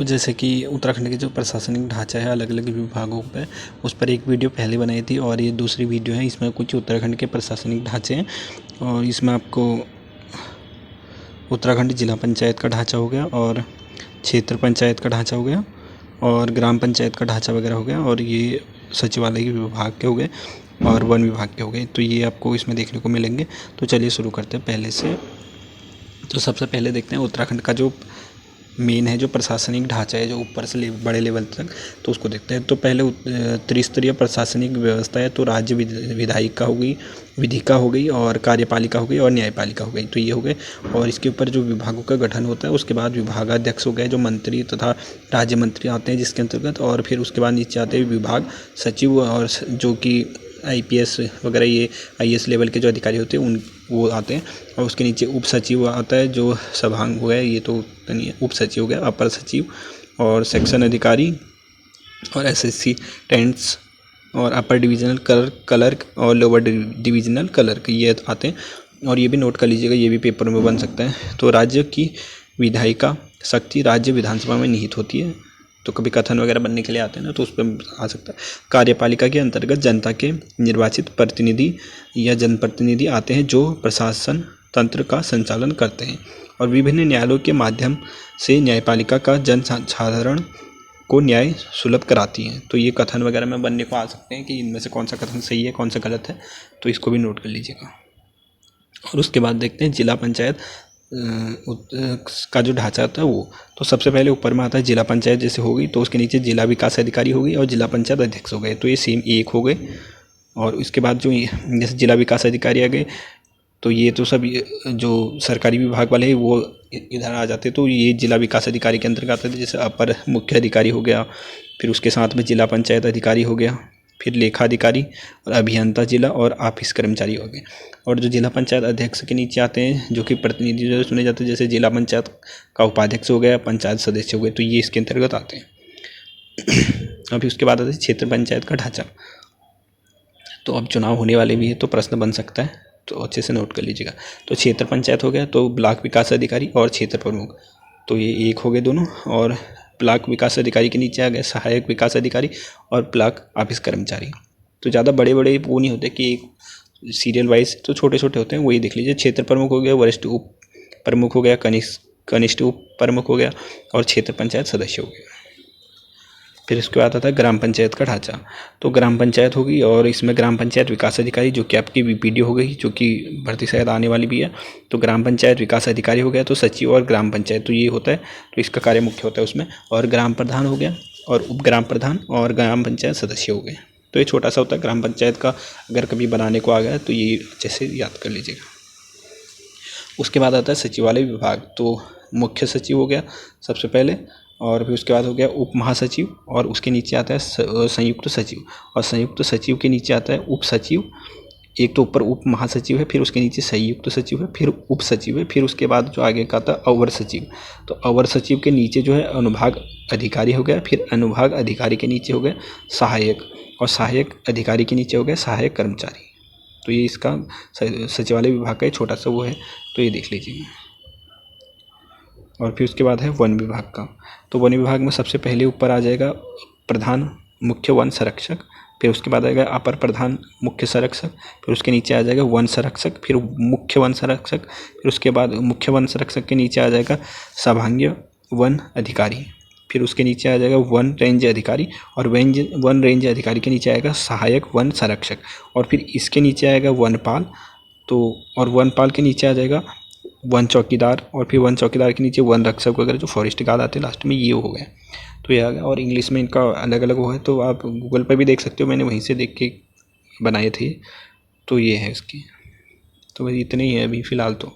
तो जैसे कि उत्तराखंड के जो प्रशासनिक ढांचा है अलग अलग विभागों पे, उस पर एक वीडियो पहले बनाई थी और ये दूसरी वीडियो है। इसमें कुछ उत्तराखंड के प्रशासनिक ढांचे हैं और इसमें आपको उत्तराखंड जिला पंचायत का ढांचा हो गया और क्षेत्र पंचायत का ढांचा हो गया और ग्राम पंचायत का ढांचा वगैरह हो गया और ये सचिवालय के विभाग के हो गए और वन विभाग के हो गए। तो ये आपको इसमें देखने को मिलेंगे। तो चलिए शुरू करते हैं पहले से। तो सबसे पहले देखते हैं उत्तराखंड का जो मेन है, जो प्रशासनिक ढांचा है, जो ऊपर से बड़े लेवल तक, तो उसको देखते हैं। तो पहले त्रिस्तरीय प्रशासनिक व्यवस्था है। तो राज्य विधायिका हो गई, विधिका हो गई और कार्यपालिका हो गई और न्यायपालिका हो गई। तो ये हो गए। और इसके ऊपर जो विभागों का गठन होता है, उसके बाद विभागाध्यक्ष हो गए, जो मंत्री तथा राज्य मंत्री आते हैं जिसके अंतर्गत। और फिर उसके बाद नीचे आते हैं विभाग सचिव और जो कि IPS वगैरह, ये IAS लेवल के जो अधिकारी होते हैं उन वो आते हैं। और उसके नीचे उप सचिव आता है, जो सभांग हो गया, ये तो नहीं है, उप सचिव हो गया, अपर सचिव और सेक्शन अधिकारी और SSC टेंट्स और अपर डिविजनल क्लर्क और लोअर डिविजनल क्लर्क, ये आते हैं। और ये भी नोट कर लीजिएगा, ये भी पेपर में बन सकता है। तो राज्य की विधायिका शक्ति राज्य विधानसभा में निहित होती है। तो कभी कथन वगैरह बनने के लिए आते हैं ना, तो उस पर आ सकता है। कार्यपालिका के अंतर्गत जनता के निर्वाचित प्रतिनिधि या जनप्रतिनिधि आते हैं, जो प्रशासन तंत्र का संचालन करते हैं और विभिन्न न्यायालयों के माध्यम से न्यायपालिका का जन साधारण को न्याय सुलभ कराती हैं। तो ये कथन वगैरह में बनने को आ सकते हैं कि इनमें से कौन सा कथन सही है, कौन सा गलत है, तो इसको भी नोट कर लीजिएगा। और उसके बाद देखते हैं जिला पंचायत का जो ढांचा आता है वो। तो सबसे पहले ऊपर में आता है जिला पंचायत जैसे हो गई, तो उसके नीचे जिला विकास अधिकारी हो गई और जिला पंचायत अध्यक्ष हो गए। तो ये सेम एक हो गए। और उसके बाद जो जैसे जिला विकास अधिकारी आ गए, तो ये तो सब जो सरकारी विभाग वाले हैं वो इधर आ जाते। तो ये जिला विकास अधिकारी के अंतर्गत आते थे। जैसे अपर मुख्य अधिकारी हो गया, फिर उसके साथ में जिला पंचायत अधिकारी हो गया, फिर लेखा अधिकारी और अभियंता जिला और ऑफिस कर्मचारी हो गए। और जो जिला पंचायत अध्यक्ष के नीचे आते हैं, जो कि प्रतिनिधि जो चुने जाते हैं, जैसे जिला पंचायत का उपाध्यक्ष हो गया, पंचायत सदस्य हो गए, तो ये इसके अंतर्गत आते हैं। अभी उसके बाद आते हैं क्षेत्र पंचायत का ढांचा। तो अब चुनाव होने वाले भी है, तो प्रश्न बन सकता है, तो अच्छे से नोट कर लीजिएगा। तो क्षेत्र पंचायत हो गया, तो ब्लॉक विकास अधिकारी और क्षेत्र प्रमुख, तो ये एक हो गए दोनों। और ब्लॉक विकास अधिकारी के नीचे आ गए सहायक विकास अधिकारी और ब्लॉक ऑफिस कर्मचारी। तो ज़्यादा बड़े बड़े वो नहीं होते कि एक सीरियल वाइज, तो छोटे छोटे होते हैं, वही देख लीजिए। क्षेत्र प्रमुख हो गया, वरिष्ठ उप प्रमुख हो गया, कनिष्ठ उप प्रमुख हो गया और क्षेत्र पंचायत सदस्य हो गया। फिर इसके बाद आता है ग्राम पंचायत का ढांचा। तो ग्राम पंचायत होगी और इसमें ग्राम पंचायत विकास अधिकारी, जो कि आपकी BPD हो गई, जो कि भर्ती शायद आने वाली भी है। तो ग्राम पंचायत विकास अधिकारी हो गया, तो सचिव और ग्राम पंचायत, तो ये होता है, तो इसका कार्य मुख्य होता है उसमें। और ग्राम प्रधान हो गया और उप ग्राम प्रधान और ग्राम पंचायत सदस्य हो गए। तो ये छोटा सा होता है ग्राम पंचायत का, अगर कभी बनाने को आ गया तो ये अच्छे से याद कर लीजिएगा। उसके बाद आता है सचिवालय विभाग। तो मुख्य सचिव हो गया सबसे पहले, और फिर उसके बाद हो गया उप महासचिव, और उसके नीचे आता है संयुक्त सचिव, और संयुक्त सचिव के नीचे आता है उप सचिव। एक तो ऊपर उप महासचिव है, फिर उसके नीचे संयुक्त सचिव है, फिर उप सचिव है, फिर उसके बाद जो आगे का आता है अवर सचिव। तो अवर सचिव के नीचे जो है अनुभाग अधिकारी हो गया, फिर अनुभाग अधिकारी के नीचे हो गया सहायक, और सहायक अधिकारी के नीचे हो गया सहायक कर्मचारी। तो ये इसका सचिवालय विभाग का एक छोटा सा वो है, तो ये देख लीजिए। और फिर उसके बाद है वन विभाग का। तो वन विभाग में सबसे पहले ऊपर आ जाएगा प्रधान मुख्य वन संरक्षक, फिर उसके बाद आएगा अपर प्रधान मुख्य संरक्षक, फिर उसके नीचे आ जाएगा वन संरक्षक, फिर मुख्य वन संरक्षक, फिर उसके बाद मुख्य वन संरक्षक के नीचे आ जाएगा सभांगीय वन अधिकारी, फिर उसके नीचे आ जाएगा वन रेंज अधिकारी, और वन रेंज अधिकारी के नीचे आएगा सहायक वन संरक्षक, और फिर इसके नीचे आएगा वनपाल। तो और वनपाल के नीचे आ जाएगा वन चौकीदार, और फिर वन चौकीदार के नीचे वन रक्षक वगैरह, जो फॉरेस्ट गार्ड आते हैं लास्ट में, ये हो गया। तो ये आ गया। और इंग्लिश में इनका अलग अलग वो है, तो आप गूगल पर भी देख सकते हो, मैंने वहीं से देख के बनाए थे। तो ये है इसकी। तो इतने ही है अभी फ़िलहाल तो।